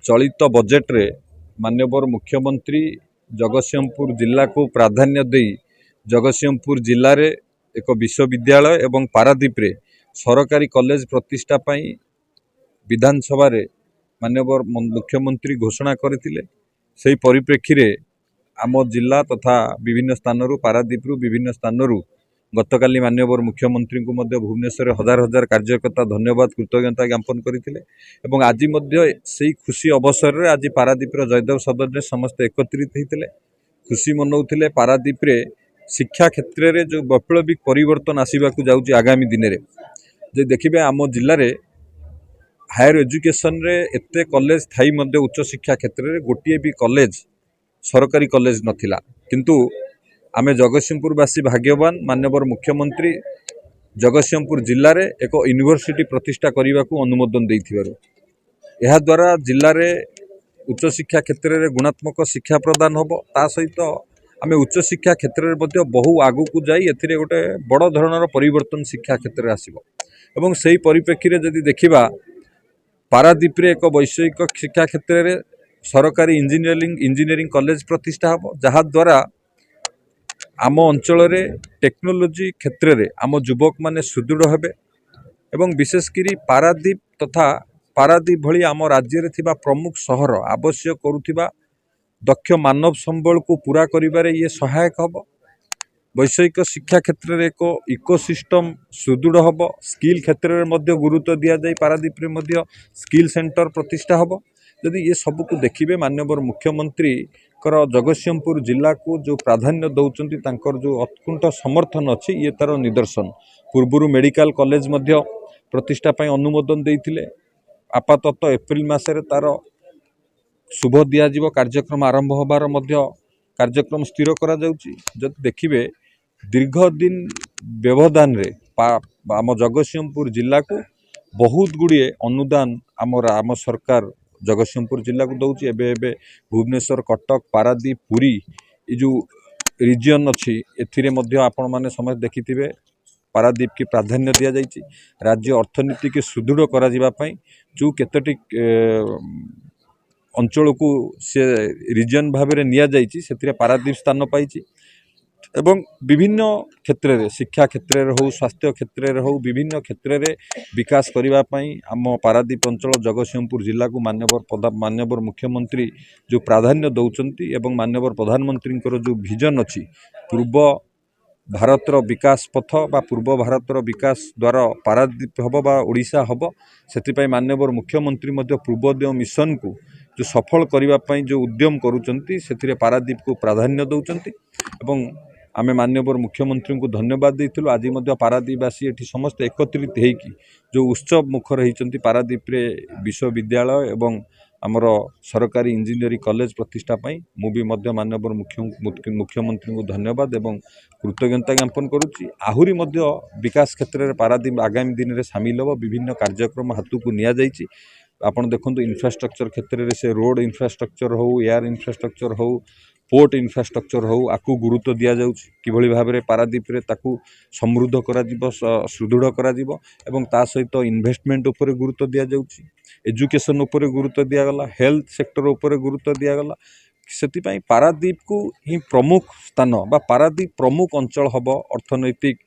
चलित बजेट रे माननीय मुख्यमंत्री जगतसिंहपुर जिला को प्राधान्य दे जगतसिंहपुर जिले में एक विश्वविद्यालय एवं पारादीप रे सरकारी कॉलेज प्रतिष्ठा पाई विधानसभा रे माननीय मुख्यमंत्री घोषणा करथिले। सेही परिप्रेक्षी रे आम जिला तथा विभिन्न स्थानरू पारादीपरू विभिन्न स्थानरू गतकाली माननीय मुख्यमंत्री को मध्य भुवनेश्वर हजार हजार कार्यकर्ता धन्यवाद कृतज्ञता ज्ञापन करथिले एवं आज से खुशी अवसर रे आज पारादीप जयदेव सदन में समस्त एकत्रित होते खुशी मनाउथिले। पारादीप रे शिक्षा क्षेत्र में जो वैप्लविक परिवर्तन आसवाक जाउची आगामी दिन में जे देखिए आम जिले में हायर एजुकेशन रे एते कॉलेज थाई मध्य उच्च शिक्षा क्षेत्र में गोटे भी कॉलेज सरकारी कॉलेज नथिला, किंतु आमे जगतसिंहपुरवासी भाग्यवान माननीय मुख्यमंत्री जगतसिंहपुर जिले में एक यूनिवर्सिटी प्रतिष्ठा करने को अनुमोदन देथिबारु यह द्वारा जिले में उच्च शिक्षा क्षेत्र में गुणात्मक शिक्षा प्रदान होबो। ता सहित आमे उच्च शिक्षा क्षेत्र में बहु आगु को जाई एथिरे गोटे बड़ धरणर परिवर्तन शिक्षा क्षेत्र में आसिबो एवं सेही परिप्रेक्षी रे जदि देखिबा पारादीप रे एक वैषयिक शिक्षा क्षेत्र में सरकारी इंजीनियरिंग कॉलेज प्रतिष्ठा होबो जहा द्वारा आम अंचल टेक्नोलोजी क्षेत्र में आम युवक माने सुदृढ़ हेबे एवं विशेषकर पारादीप तथा पारादीप भली आम राज्य रे थिबा प्रमुख सहर आवश्यक करुथिबा दक्ष मानव संबल को पूरा करिबारे ये सहायक हबो। वैषयिक शिक्षा क्षेत्र में एक इकोसिस्टम सुदृढ़ हम स्किल क्षेत्र में मध्य गुरुत्व दि जाए पारादीप रे मध्य स्किल सेंटर प्रतिष्ठा हम यदि ये सब को देखिए माननीय मुख्यमंत्री जगतसिंहपुर जिला को जो प्राधान्य दौरान तांकर जो अत्कुंठ समर्थन अच्छी ये तार निदर्शन। पूर्वर मेडिकल कॉलेज मध्य प्रतिष्ठा पाई अनुमोदन देइथिले आपातत एप्रिल मासरे तार शुभ दियाजिबो कार्यक्रम आरंभ होबार मध्य कार्यक्रम स्थिर करा जाउची। जदि देखिबे दीर्घ दिन व्यवधान रे आम जगतसिंहपुर जिला को बहुत गुड़िए अनुदान आम सरकार जगतसिंहपुर जिला को दौची। एबे भुवनेश्वर कटक पारादीप पुरी ये जो रिजियन अच्छी एथिरे मध्य आपण माने समझ देखिथिबे पारादीप की प्राधान्य दिया जाइछि। राज्य अर्थनीति के सुदृढ़ करा जिबा पई जो केतटी अंचल को से रिजन भाव में निया जाइछि सेथिरे पारादीप स्थान पाइछि एवं विभिन्न क्षेत्र में शिक्षा क्षेत्र में हो स्वास्थ्य क्षेत्र में हो विभिन्न क्षेत्र में विकास करने आम पारादीप अंचल जगतसिंहपुर जिला को माननीय मुख्यमंत्री जो प्राधान्य दौरान एवं माननीय प्रधानमंत्री जो विजन अच्छी पूर्व भारतर विकास पथ बा पूर्व भारतर विकास द्वारा पारादीप हम बा ओडिशा हम से माननीय मुख्यमंत्री पूर्वोदय मिशन को जो सफल करने जो उद्यम करुँच से पारादीप को प्राधान्य दौरान एवं आमे माननीय मुख्यमंत्री को धन्यवाद देइथिलु। आज पारादीपवासी एठी समस्त एकत्रित होइकी जो उत्सव मुखर होइचंती पारादीप रे विश्वविद्यालय एवं आमर सरकारी इंजीनियरिंग कॉलेज प्रतिष्ठा पाई मु भी मध्य माननीय मुख्यमंत्री को धन्यवाद एवं कृतज्ञता ज्ञापन करुच्ची। आहुरी मध्य विकास क्षेत्र में पारादीप आगामी दिन में सामिल हो विभिन्न कार्यक्रम हाथ को निया जाइछि। आपण देखंतु इंफ्रास्ट्रक्चर क्षेत्र में से रोड इंफ्रास्ट्रक्चर हो एयर इंफ्रास्ट्रक्चर हो पोर्ट इंफ्रास्ट्रक्चर हो आकु गुरुत्व दिया जाउछि किभଳି भाबरे पारादीप रे ताकु समृद्ध करा जिवो सुदृढ़ करा जिवो एवं ता सहित इन्वेस्टमेंट ऊपर गुरुत्व दिया जाउछि एजुकेशन ऊपर गुरुत्व दिया गला हेल्थ सेक्टर ऊपर गुरुत्व दिया गला। सेतिपई पारादीप को ही प्रमुख स्थान बा पारादीप प्रमुख अंचल हब अर्थनैतिक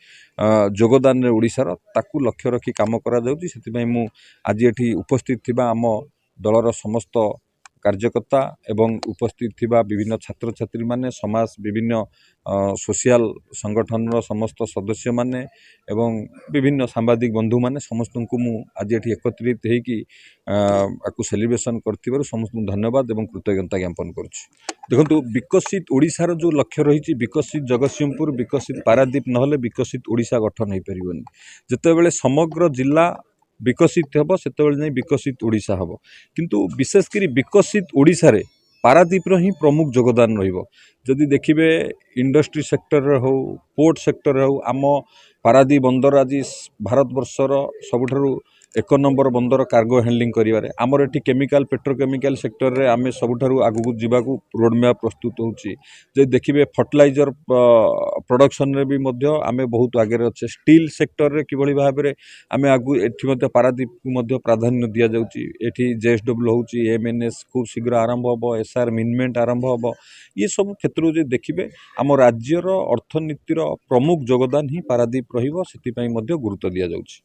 योगदान रे ओडिशार ताकू लक्ष्य रखी काम करा जाउछि। सेतिपई मु आज एठी उपस्थित थिबा आम दलर समस्त कार्यकर्ता एवं उपस्थित थिबा विभिन्न छात्र छात्री माने समाज विभिन्न सोशल संगठन समस्त सदस्य माने एवं विभिन्न सांबादिक बंधु माने समस्त को मु आज एठी एकत्रित होइकी आकु सेलिब्रेशन करथिबारु समस्त धन्यवाद एवं कृतज्ञता ज्ञापन करुछि। देखंतु विकसित ओडिशार जो लक्ष्य रही विकसित जगतसिंहपुर विकसित पारादीप नहले विकसित ओडिशा गठन हो पारिबनि। जेतेबेले समग्र जिला विकसित हम से विकसित ओडिशा हम किंतु विशेषकर विकसित ओडिशा रे पारादीप ही प्रमुख योगदान रही देखिए इंडस्ट्री सेक्टर हो पोर्ट सेक्टर हो आम पारादीप बंदर आज भारत वर्षर सबुठारु एक नंबर बंदर कार्गो हैंडलिंग करिवारे आमर एठी केमिकल पेट्रोकेमिकल सेक्टर रे आमे सबुठारु आगु जीवाकू रोड मैप प्रस्तुत होउची जे देखिबे फर्टिलाइजर प्रोडक्शन रे भी मध्य आमे बहुत आगे अच्छे स्टील सेक्टर रे किभली भाबरे आमे आगु एठी मध्य पारादीप को मध्य प्राधान्य दिया जाउची एठी जेएसडब्ल्यू होउची एमएनएस खूब शीघ्र आरंभ हबो एसआर मिनमेंट आरंभ हबो ये सब क्षेत्र जे देखिबे आम राज्यर अर्थनीतिर प्रमुख योगदान ही पारादीप रहिबो सेति पई मध्य गुरुत्व दिया जाउची।